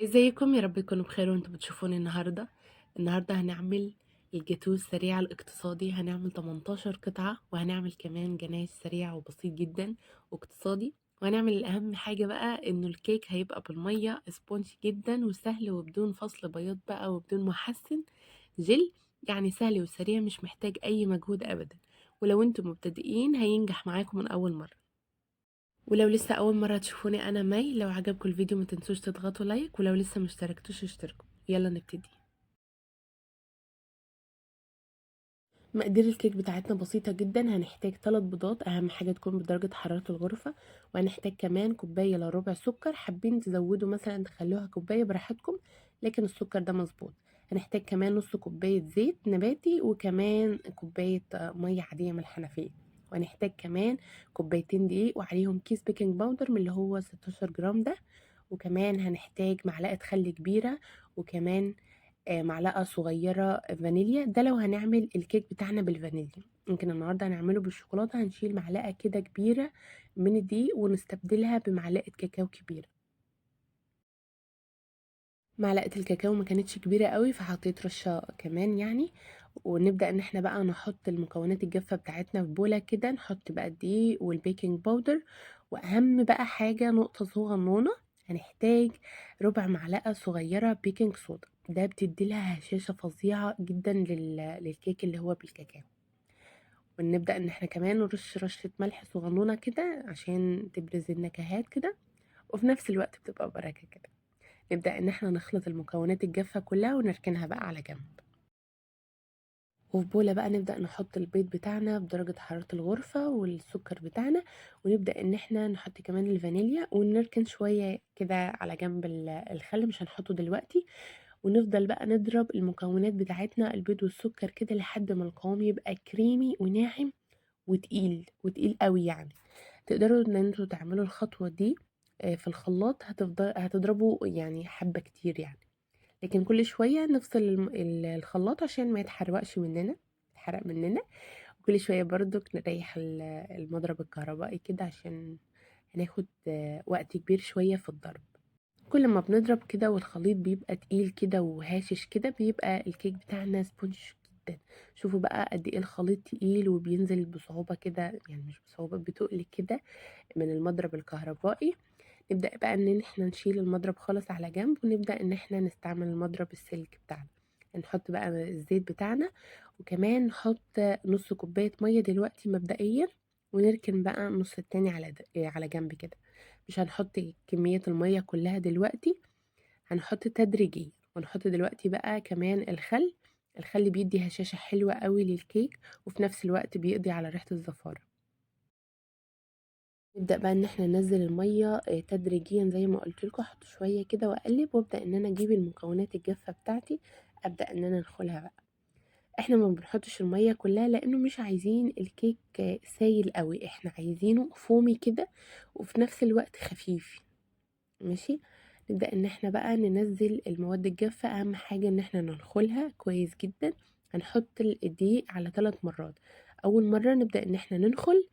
ازيكم؟ يا رب تكونوا بخير وانتوا بتشوفوني النهارده هنعمل الجاتوه السريع الاقتصادي. هنعمل 18 قطعة، وهنعمل كمان جناش سريع وبسيط جدا واقتصادي. وهنعمل الأهم حاجة بقى إنه الكيك هيبقى بالمية سبونج جدا وسهل وبدون فصل بياض بقى وبدون محسن جل. يعني سهل وسريع، مش محتاج أي مجهود أبدا. ولو انتم مبتدئين هينجح معاكم من أول مرة. ولو لسه اول مره تشوفوني، انا مي. لو عجبكم الفيديو ما تنسوش تضغطوا لايك، ولو لسه مشتركتوش اشتركوا. يلا نبتدي. مقادير الكيك بتاعتنا بسيطه جدا. هنحتاج 3 بيضات، اهم حاجه تكون بدرجه حراره الغرفه. وهنحتاج كمان كوبايه الا ربع سكر، حابين تزودوا مثلا تخلوها كوبايه براحتكم، لكن السكر ده مظبوط. هنحتاج كمان نص كوبايه زيت نباتي، وكمان كوبايه ميه عاديه من الحنفيه. وهنحتاج كمان كوبايتين دقيق وعليهم كيس بيكنج باودر من اللي هو 16 جرام ده. وكمان هنحتاج معلقة خل كبيرة، وكمان معلقة صغيرة فانيليا. ده لو هنعمل الكيك بتاعنا بالفانيليا. يمكن النهاردة هنعمله بالشوكولاتة، هنشيل معلقة كده كبيرة من الدقيق ونستبدلها بمعلقة كاكاو كبيرة. معلقة الكاكاو ما كانتش كبيرة قوي، فحطيت رشة كمان يعني. ونبدأ ان احنا بقى نحط المكونات الجافة بتاعتنا في بولة كده، نحط بقى الدقيق والبيكنج باودر. واهم بقى حاجة نقطة صغنونة، هنحتاج ربع معلقة صغيرة بيكنج صودا. ده بتدي لها هشاشة فظيعة جدا للكيك اللي هو بالكاكاو. ونبدأ ان احنا كمان نرش رشة ملح صغنونة كده عشان تبرز النكهات كده، وفي نفس الوقت بتبقى بركة كده. نبدأ ان احنا نخلط المكونات الجافة كلها ونركنها بقى على جنب. وفي بولة بقى نبدأ نحط البيض بتاعنا بدرجة حرارة الغرفة والسكر بتاعنا. ونبدأ ان احنا نحط كمان الفانيليا ونركن شوية كده على جنب الخل، مش هنحطه دلوقتي. ونفضل بقى نضرب المكونات بتاعتنا البيض والسكر كده لحد ما القوام يبقى كريمي وناعم وتقيل وتقيل قوي يعني. تقدروا ان انتوا تعملوا الخطوة دي في الخلاط، هتضربوا يعني حبة كتير يعني. لكن كل شوية نفصل الخلاط عشان ما يتحرقش مننا، يتحرق مننا. وكل شوية برضو نريح المضرب الكهربائي كده عشان هناخد وقت كبير شوية في الضرب. كل ما بنضرب كده والخليط بيبقى تقيل كده وهاشش كده، بيبقى الكيك بتاعنا سبونج جدا. شوفوا بقى قد ايه الخليط تقيل وبينزل بصعوبة كده، يعني مش بصعوبة، بتقل كده من المضرب الكهربائي. نبدأ بقى ان احنا نشيل المضرب خالص على جنب، ونبدأ ان احنا نستعمل المضرب السلك بتاعنا. نحط بقى الزيت بتاعنا، وكمان نحط نص كوباية مية دلوقتي مبدئيا. ونركن بقى النص التاني على جنب كده. مش هنحط كمية المية كلها دلوقتي، هنحط تدريجيا. ونحط دلوقتي بقى كمان الخل. الخل بيدي هشاشة حلوة قوي للكيك، وفي نفس الوقت بيقضي على ريحة الزفارة. نبدأ بقى ان احنا ننزل المية تدريجيا زي ما قلت لكم. احط شوية كده واقلب، وابدأ ان انا اجيب المكونات الجافة بتاعتي، ابدأ ان انا ادخلها بقى. احنا ما بنحطش المية كلها لانه مش عايزين الكيك سايل قوي، احنا عايزينه فومي كده وفي نفس الوقت خفيف. ماشي. نبدأ ان احنا بقى ننزل المواد الجافة، اهم حاجة ان احنا ننخلها كويس جدا. هنحط الدقيق على 3 مرات. اول مرة نبدأ ان احنا ننخل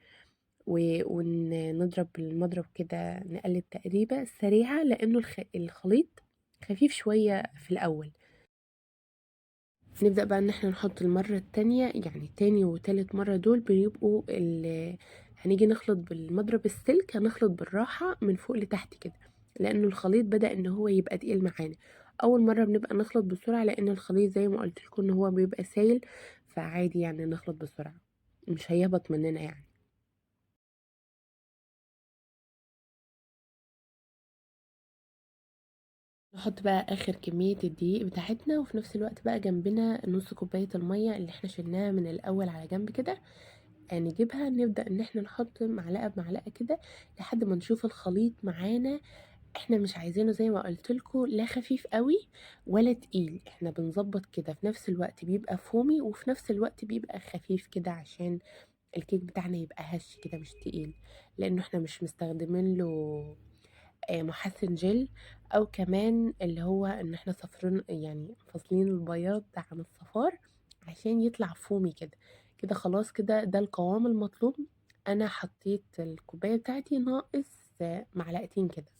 ونضرب بالمضرب كده، نقلب تقريبة سريعة لأنه الخليط خفيف شوية في الأول. نبدأ بقى ان احنا نحط المرة التانية، يعني تاني وتالت مرة دول بيبقوا هنيجي نخلط بالمضرب السلك، هنخلط بالراحة من فوق لتحت كده، لأنه الخليط بدأ ان هو يبقى تقيل معانا. أول مرة بنبقى نخلط بسرعة لأن الخليط زي ما قلت لكم ان هو بيبقى سايل، فعادي يعني نخلط بسرعة، مش هيهبط مننا يعني. نحط بقى اخر كمية الدقيق بتاعتنا، وفي نفس الوقت بقى جنبنا نص كوباية المية اللي احنا شلناها من الاول على جنب كده. نجيبها نبدأ ان احنا نحط معلقة بمعلقة كده لحد ما نشوف الخليط معانا. احنا مش عايزينه زي ما قلت لكم لا خفيف قوي ولا تقيل، احنا بنظبط كده في نفس الوقت بيبقى فومي وفي نفس الوقت بيبقى خفيف كده، عشان الكيك بتاعنا يبقى هش كده مش تقيل. لانه احنا مش مستخدمين له محسن جل، او كمان اللي هو ان احنا صفرين يعني فاصلين البياض عن الصفار عشان يطلع فومي كده. كده خلاص كده ده القوام المطلوب. انا حطيت الكوباية بتاعتي ناقص معلقتين كده.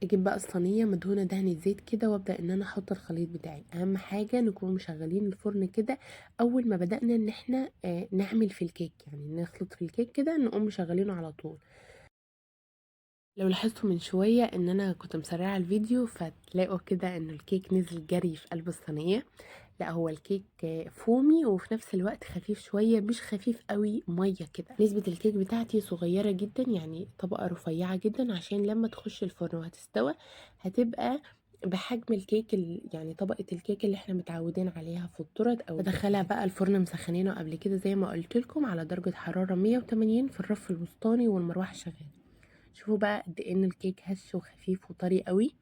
اجيب بقى الصينيه مدهونه دهنه زيت كده، وابدا ان انا احط الخليط بتاعي. اهم حاجه نكون مشغلين الفرن كده اول ما بدانا ان احنا نعمل في الكيك، يعني نخلط في الكيك كده نقوم مشغلينه على طول. لو لاحظتوا من شويه ان انا كنت مسرعه الفيديو، فتلاقوا كده ان الكيك نزل جري في قلب الصينيه. لا، هو الكيك فومي وفي نفس الوقت خفيف شويه، مش خفيف قوي ميه كده. نسبه الكيك بتاعتي صغيره جدا، يعني طبقه رفيعه جدا، عشان لما تخش الفرن وهتستوى هتبقى بحجم الكيك يعني طبقه الكيك اللي احنا متعودين عليها في التورت او بدخلها بقى الفرن مسخنينه قبل كده زي ما قلت لكم على درجه حراره 180 في الرف الوسطاني والمروحه شغاله. شوفوا بقى قد ايه ان الكيك هش وخفيف وطري قوي.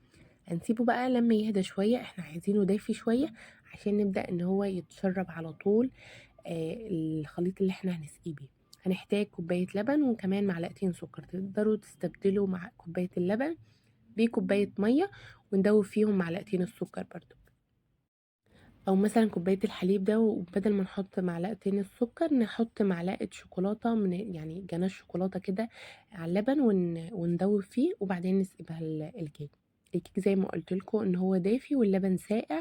هنسيبه بقى لما يهدى شوية، احنا عايزينه دافي شوية عشان نبدأ ان هو يتشرب على طول الخليط اللي احنا هنسقيه بيه. هنحتاج كوباية لبن وكمان معلقتين سكر. تقدروا تستبدلوا مع كوباية اللبن بكوباية مية وندوب فيهم معلقتين السكر برضو، او مثلا كوبايه الحليب ده، وبدل ما نحط معلقتين السكر نحط معلقه شوكولاته، من يعني جناش شوكولاته كده على اللبن وندوب فيه، وبعدين نسيبها الكيك. الكيك زي ما قلت لكم ان هو دافي واللبن ساقع،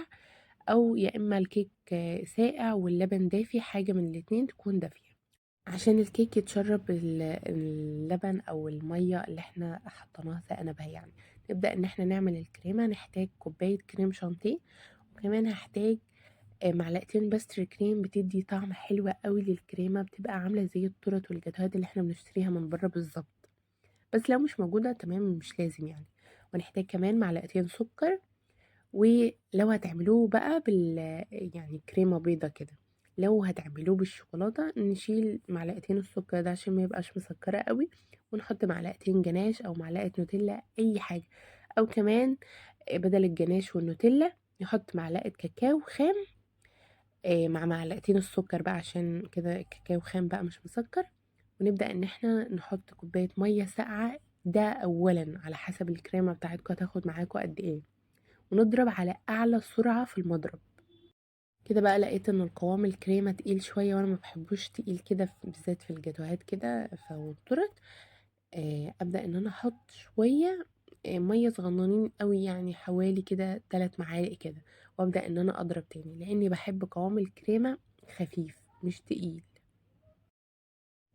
او يا اما الكيك ساقع واللبن دافي، حاجه من الاتنين تكون دافيه عشان الكيك يتشرب اللبن او الميه اللي احنا حطيناها سقنا بها يعني. نبدا ان احنا نعمل الكريمه. نحتاج كوبايه كريم شانتيه، وكمان هحتاج معلقتين باستري كريم، بتدي طعم حلو قوي للكريمه، بتبقى عامله زي التورت والجاتوهات اللي احنا بنشتريها من بره بالظبط، بس لو مش موجوده تمام مش لازم يعني. ونحتاج كمان معلقتين سكر. ولو هتعملوه بقى يعني كريمه بيضه كده، لو هتعملوه بالشوكولاته نشيل معلقتين السكر ده عشان ما يبقاش مسكره قوي، ونحط معلقتين جناش او معلقه نوتيلا اي حاجه، او كمان بدل الجناش والنوتيلا نحط معلقه كاكاو خام مع معلقتين السكر بقى، عشان كده الكاكاو خام بقى مش مسكر. ونبدأ ان احنا نحط كوباية مية ساقعة، ده اولا على حسب الكريمة بتاعتكم هتاخد معاكم قد ايه، ونضرب على اعلى سرعة في المضرب. كده بقى لقيت ان القوام الكريمة تقيل شوية، وانا ما بحبوش تقيل كده بالذات في الجاتوهات كده فوترت. ابدأ ان انا احط شوية مية صغننين قوي، يعني حوالي كده 3 معالق كده، وابدأ ان انا اضرب تاني لاني بحب قوام الكريمة خفيف مش تقيل.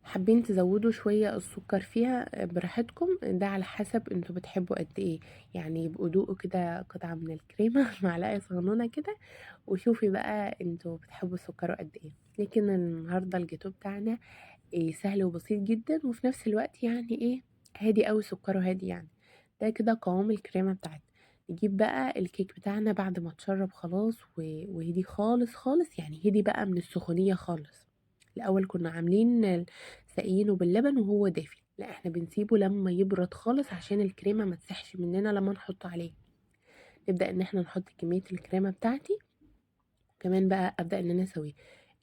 حابين تزودوا شوية السكر فيها براحتكم، ده على حسب انتوا بتحبوا قد ايه. يعني يبقوا دوقوا كده قطعة من الكريمة معلقة صغنونة كده، وشوفي بقى انتوا بتحبوا السكر قد ايه. لكن النهاردة الجاتو بتاعنا سهل وبسيط جدا، وفي نفس الوقت يعني ايه هادي قوي، سكره هادي يعني. ده كده قوام الكريمة بتاعتنا. نجيب بقى الكيك بتاعنا بعد ما اتشرب خلاص وهدي خالص خالص، يعني هدي بقى من السخونية خالص. الأول كنا عاملين ساقيينه باللبن وهو دافي، لا احنا بنسيبه لما يبرد خالص عشان الكريمة ما تسحش مننا لما نحط عليه. نبدأ ان احنا نحط كمية الكريمة بتاعتي، كمان بقى ابدأ ان انا اسويه.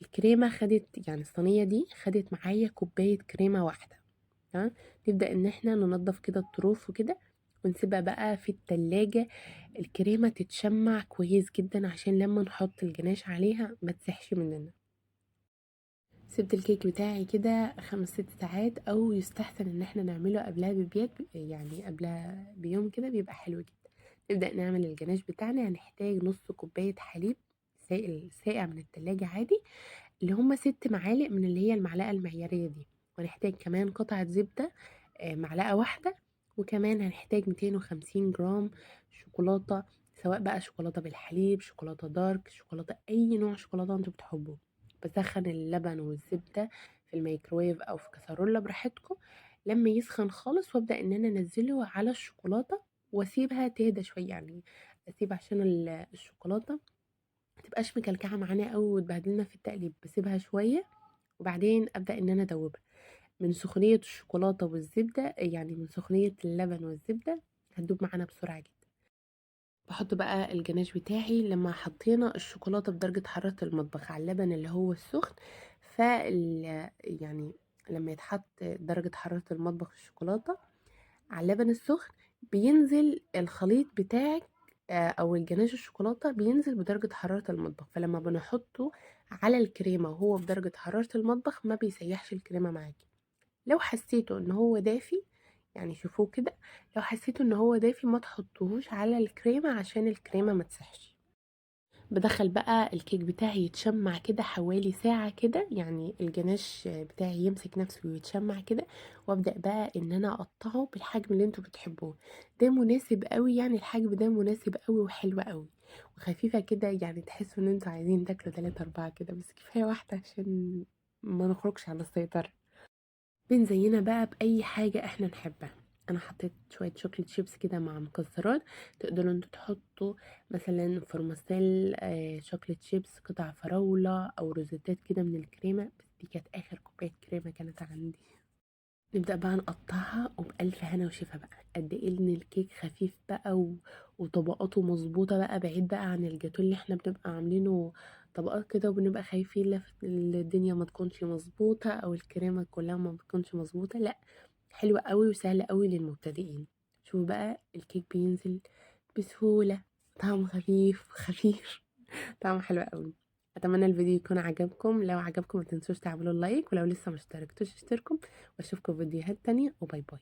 الكريمة خدت يعني الصينية دي خدت معايا كوباية كريمة واحدة. تمام. نبدأ ان احنا ننضف كده الطروف وكده، ونسيبها بقى في التلاجة الكريمة تتشمع كويس جدا عشان لما نحط الجناش عليها ما تسحش مننا. سبت الكيك بتاعي كده 5 6 ساعات، او يستحسن ان احنا نعمله قبلها ببيات، يعني قبلها بيوم كده بيبقى حلو جدا. نبدأ نعمل الجناش بتاعنا. هنحتاج نص كوباية حليب سائل ساقع من التلاجة عادي، اللي هما 6 معالق من اللي هي المعلقة المعيارية دي. ونحتاج كمان قطعة زبدة معلقة واحدة. وكمان هنحتاج 250 جرام شوكولاتة، سواء بقى شوكولاتة بالحليب، شوكولاتة دارك، شوكولاتة أي نوع شوكولاتة انتوا بتحبوه. بسخن اللبن والزبدة في الميكروويف أو في كسرولة براحتكم لما يسخن خالص، وابدأ ان انا انزله على الشوكولاتة واسيبها تهدى شوية، يعني اسيب عشان الشوكولاتة متبقاش مكلكعة معانا قوي وتبهدلنا في التقليب. بسيبها شوية وبعدين ابدأ ان انا ادوبها من سخونية الشوكولاتة والزبدة، يعني من سخونية اللبن والزبدة هتدوب معانا بسرعة جدا. بحط بقى الجناش بتاعي لما حطينا الشوكولاتة بدرجة حرارة المطبخ على اللبن اللي هو السخن. يعني لما يتحط درجة حرارة المطبخ الشوكولاتة على اللبن السخن بينزل الخليط بتاعك او الجناش الشوكولاتة بينزل بدرجة حرارة المطبخ، فلما بنحطه على الكريمة وهو بدرجة حرارة المطبخ ما بيسيحش الكريمة معاكي. لو حسيته ان هو دافي يعني شوفوه كده، لو حسيتوا ان هو دافي ما تحطوهوش على الكريمة عشان الكريمة ما تسيحش. بدخل بقى الكيك بتاعي يتشمع كده حوالي ساعة كده، يعني الجناش بتاعي يمسك نفسه ويتشمع كده، وابدأ بقى ان انا اقطعه بالحجم اللي انتوا بتحبوه. ده مناسب قوي، يعني الحجم ده مناسب قوي وحلو قوي وخفيفة كده، يعني تحسوا ان انتوا عايزين تاكلوا 3 4 كده، بس كفاية واحدة عشان ما نخرجش عن السيطرة. بنزينها بقى بأي حاجة احنا نحبها. انا حطيت شوية شوكليت شيبس كده مع مكسرات، تقدروا انتوا تحطوا مثلا فرماسيل شوكليت شيبس، قطع فراولة او روزيتات كده من الكريمة، بس دي كانت اخر كوباية كريمة كانت عندي. نبدأ بقى نقطعها وبألف هنا وشفا بقى. قد ايه ان الكيك خفيف بقى وطبقاته مظبوطة بقى، بعيد بقى عن الجاتو اللي احنا بنبقى عاملينه طبقات كده وبنبقى خايفين الدنيا ما تكونش مظبوطة او الكريمة كلها ما تكونش مظبوطة. لا، حلوة قوي وسهلة قوي للمبتدئين. شوفوا بقى الكيك بينزل بسهولة، طعم خفيف خفيف طعم حلو قوي. اتمنى الفيديو يكون عجبكم، لو عجبكم ما تنسوش تعملوا لايك، ولو لسه ما اشتركتوش اشتركوا، واشوفكم في فيديوهات تانية، وباي باي.